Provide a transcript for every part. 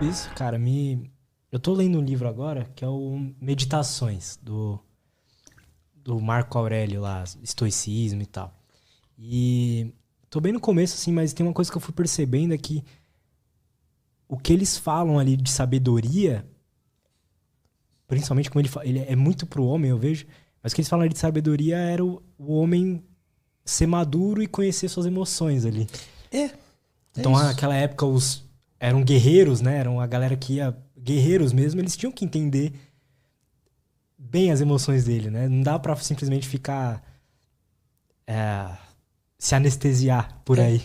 Isso, cara, eu tô lendo um livro agora que é o Meditações, do Marco Aurélio lá, estoicismo e tal. E tô bem no começo, assim, mas tem uma coisa que eu fui percebendo é que o que eles falam ali de sabedoria, principalmente como ele é muito pro homem, eu vejo, mas o que eles falam ali de sabedoria era o homem ser maduro e conhecer suas emoções ali. É, é Então, isso. naquela época, os eram guerreiros, né? Eram a galera que ia. Guerreiros mesmo, eles tinham que entender bem as emoções dele, né? Não dá pra simplesmente ficar. Se anestesiar por É, aí.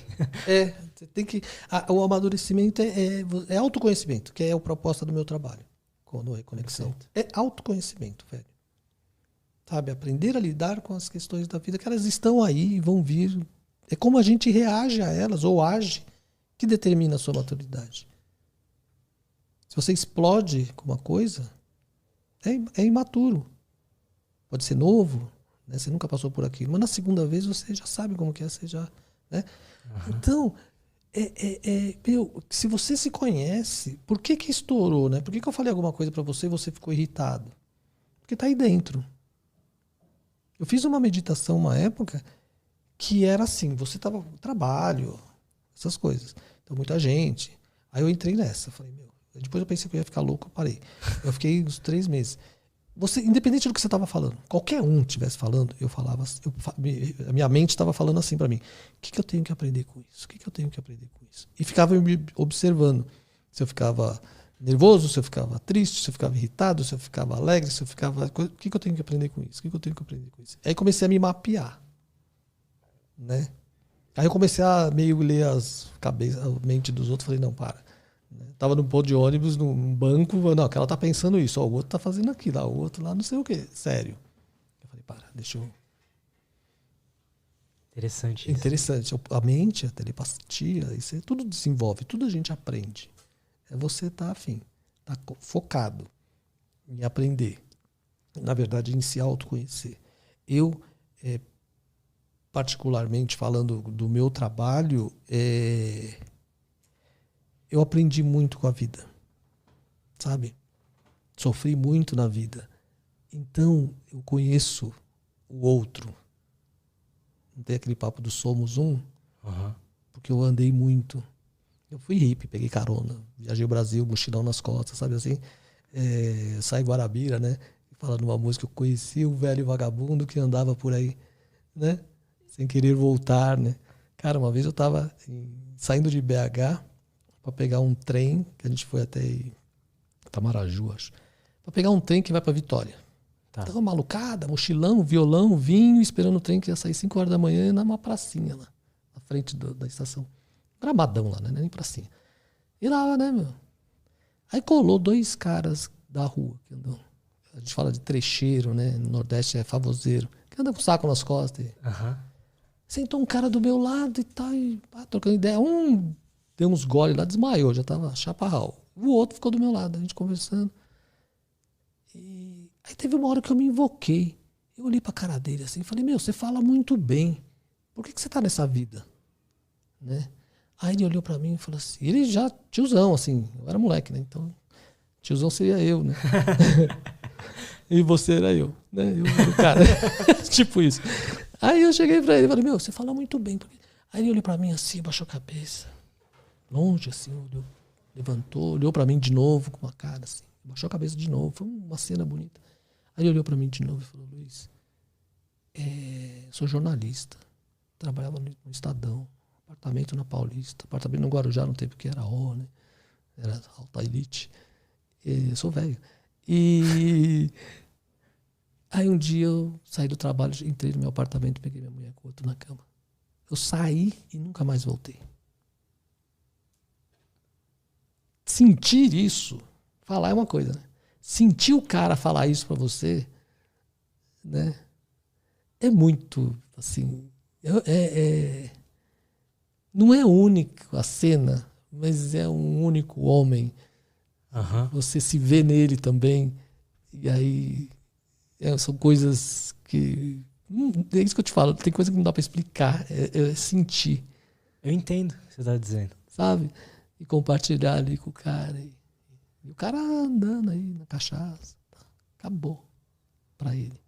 você tem que. O amadurecimento é autoconhecimento, que é a proposta do meu trabalho com a Reconexão. Perfeito. É autoconhecimento, velho. Sabe? Aprender a lidar com as questões da vida, que elas estão aí e vão vir. É como a gente reage a elas ou age que determina a sua maturidade. Se você explode com uma coisa, é imaturo. Pode ser novo, né? Você nunca passou por aquilo, mas na segunda vez você já sabe como que é, você já, né? Então, se você se conhece, por que que estourou, né? Por que que eu falei alguma coisa pra você e você ficou irritado? Porque tá aí dentro. Eu fiz uma meditação uma época que era assim, você tava trabalho, essas coisas. Então, muita gente. Aí eu entrei nessa, falei, meu, depois eu pensei que eu ia ficar louco, eu parei. Eu fiquei uns 3 meses. Você, independente do que você estava falando, qualquer um estivesse falando, eu falava, a minha mente estava falando assim para mim: o que, que eu tenho que aprender com isso? O que, que eu tenho que aprender com isso? E ficava me observando. Se eu ficava nervoso, se eu ficava triste, se eu ficava irritado, se eu ficava alegre, se eu ficava. O que, que eu tenho que aprender com isso? O que, que eu tenho que aprender com isso? Aí comecei a me mapear, né? Aí eu comecei a meio ler as cabeças, a mente dos outros, falei: não, para. Tava no ponto de ônibus, num banco, não, aquela tá pensando isso, ó, o outro tá fazendo aquilo, ó, o outro lá não sei o que, sério. Eu falei, para, deixa eu... Interessante isso. Interessante, a mente, a telepatia, isso tudo desenvolve, tudo a gente aprende. É você tá afim, tá focado em aprender. Na verdade, em se autoconhecer. Eu, particularmente falando do meu trabalho, eu aprendi muito com a vida, sabe? Sofri muito na vida. Então, eu conheço o outro. Não tem aquele papo do somos um, Uhum. porque eu andei muito. Eu fui hippie, peguei carona, viajei o Brasil, mochilão nas costas, sabe assim? Saí Guarabira, né? Falando numa música, eu conheci o velho vagabundo que andava por aí, né? Sem querer voltar, né? Cara, uma vez eu tava saindo de BH para pegar um trem, que a gente foi até Itamaraju, acho. Para pegar um trem que vai para Vitória. Tá. Tava malucada, mochilão, violão, vinho, esperando o trem que ia sair 5 horas da manhã numa pracinha lá, na frente da estação. Gramadão lá, né? Nem pracinha. E lá, né, meu? Aí colou 2 caras da rua, que andam. A gente fala de trecheiro, né? No Nordeste é favoseiro, que anda com saco nas costas. Uhum. Sentou um cara do meu lado e tal, trocando ideia. Um deu uns goles lá, desmaiou, já tava chaparral. O outro ficou do meu lado, a gente conversando. E aí teve uma hora que eu me invoquei. Eu olhei pra cara dele assim e falei, meu, você fala muito bem. Por que você tá nessa vida? Né? Aí ele olhou pra mim e falou assim, ele já tiozão, assim, eu era moleque, né? Então, tiozão seria eu, né? E você era eu, né? Eu era o cara. Tipo isso. Aí eu cheguei pra ele e falei, meu, você fala muito bem. Aí ele olhou pra mim assim, baixou a cabeça. Longe, assim, olhou, levantou, olhou pra mim de novo com uma cara assim. Baixou a cabeça de novo. Foi uma cena bonita. Aí ele olhou pra mim de novo e falou, Luiz, sou jornalista. Trabalhava no Estadão. Apartamento na Paulista. Apartamento no Guarujá no tempo que era O, né? Era alta elite. Sou velho. E aí um dia eu saí do trabalho, entrei no meu apartamento, peguei minha mulher com o outro na cama. Eu saí e nunca mais voltei. Sentir isso, falar é uma coisa, né? Sentir o cara falar isso pra você, né? É muito, assim... não é único a cena, mas é um único homem. Uhum. Você se vê nele também. E aí são coisas que... é isso que eu te falo, tem coisa que não dá pra explicar. É sentir, Eu entendo o que você tá dizendo. sabe? E compartilhar ali com o cara. E o cara andando aí na cachaça. Acabou pra ele.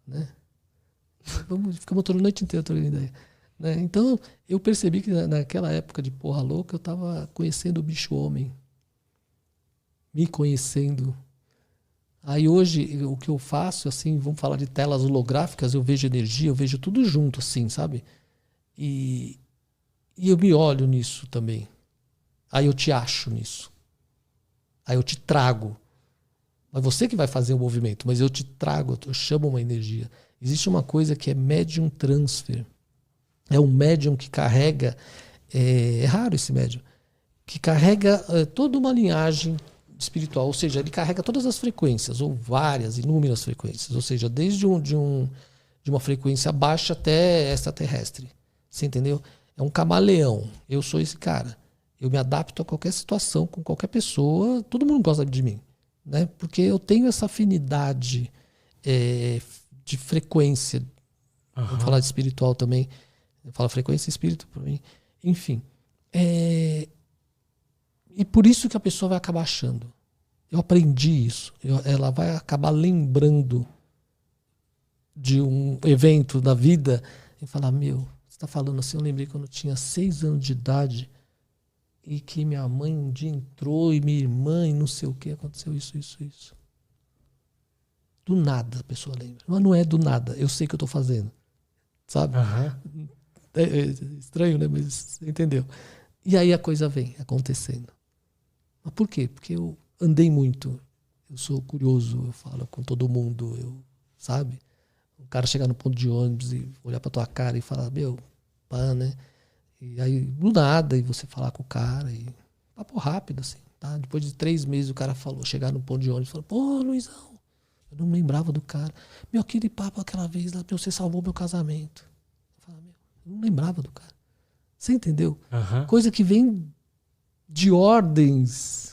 Né? Ficamos toda a noite inteira trocando ideia. Né? Então, eu percebi que naquela época de porra louca, eu tava conhecendo o bicho homem. Me conhecendo. Aí hoje, o que eu faço, assim, vamos falar de telas holográficas, eu vejo energia, eu vejo tudo junto, assim, sabe? E eu me olho nisso também. Aí eu te acho nisso. Aí eu te trago. Mas você que vai fazer o movimento, mas eu te trago, eu chamo uma energia. Existe uma coisa que é medium transfer. É um médium que carrega, é raro esse médium, que carrega toda uma linhagem espiritual, ou seja, ele carrega todas as frequências, ou várias, inúmeras frequências, ou seja, desde de uma frequência baixa até extraterrestre. Você entendeu? É um camaleão. Eu sou esse cara. Eu me adapto a qualquer situação, com qualquer pessoa. Todo mundo gosta de mim, né? Porque eu tenho essa afinidade de frequência. Vamos falar de espiritual também. Eu falo frequência e espírito para mim. Enfim. E por isso que a pessoa vai acabar achando. Eu aprendi isso. Ela vai acabar lembrando de um evento da vida e falar, meu, você está falando assim, eu lembrei quando eu tinha 6 anos de idade e que minha mãe um dia entrou e minha irmã e não sei o que, aconteceu isso. Do nada a pessoa lembra. Mas não é do nada, eu sei o que eu estou fazendo. Sabe? É estranho, né? Mas você entendeu. E aí a coisa vem acontecendo. Mas por quê? Porque eu andei muito. Eu sou curioso, eu falo com todo mundo, sabe? O cara chegar no ponto de ônibus e olhar pra tua cara e falar, meu, pá, né? E aí, do nada, e você falar com o cara, e papo rápido, assim, tá? Depois de 3 meses o cara falou, chegar no ponto de ônibus e falou, pô, Luizão, eu não lembrava do cara. Meu, aquele papo aquela vez lá, você salvou meu casamento. Eu falo, meu, eu não lembrava do cara. Você entendeu? Coisa que vem de ordens